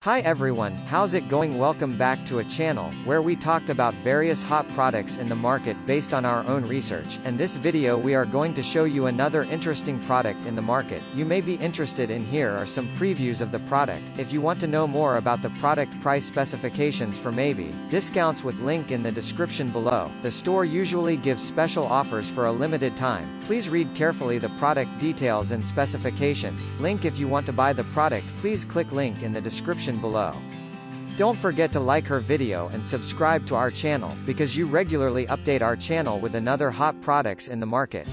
Hi everyone, how's it going? Welcome back to a channel, where we talked about various hot products in the market based on our own research, and this video we are going to show you another interesting product in the market. You may be interested in. Here are some previews of the product. If you want to know more about the product price specifications for maybe discounts with link in the description below. The store usually gives special offers for a limited time. Please read carefully the product details and specifications. Link if you want to buy the product, please click link in the description below. Don't forget to like her video and subscribe to our channel, because you regularly update our channel with another hot products in the market.